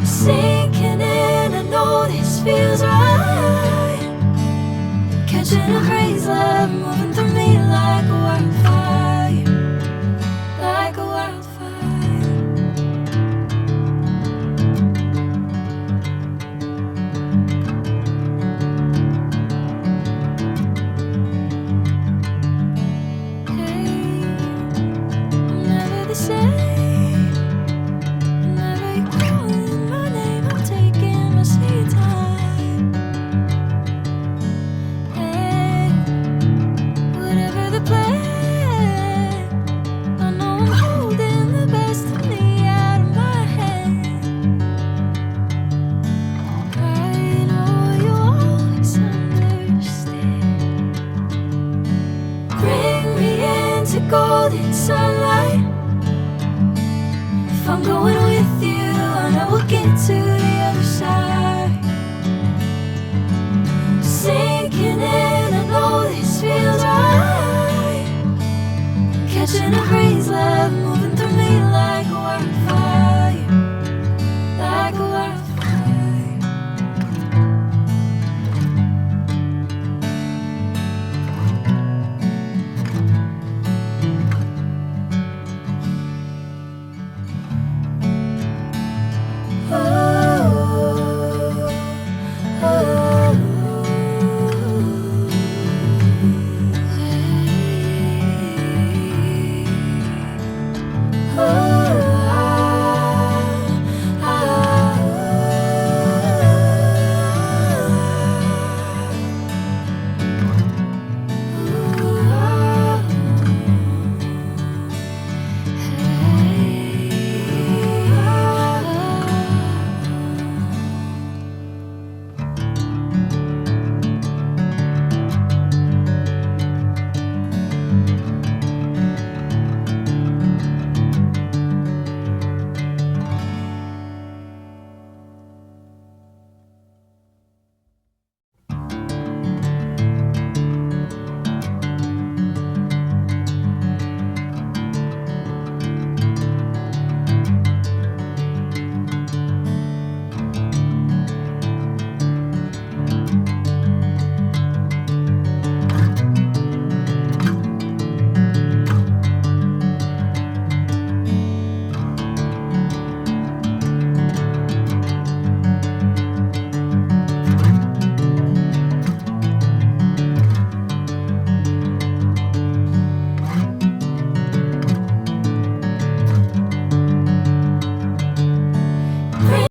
Sinking in, I know this feels right. Catching a crazy love moving through me like a wildfire, like a wildfire. Hey, I'm never the same. Whenever you're calling my name, I'm taking my sweet time. Hey, whatever the plan, I know I'm holding the best of me out of my hand. I know you always understand. Bring me into golden sunlight. If I'm going with you, I know we'll get to the other side. Sinking in, I know this feels right. Catching a crazy love.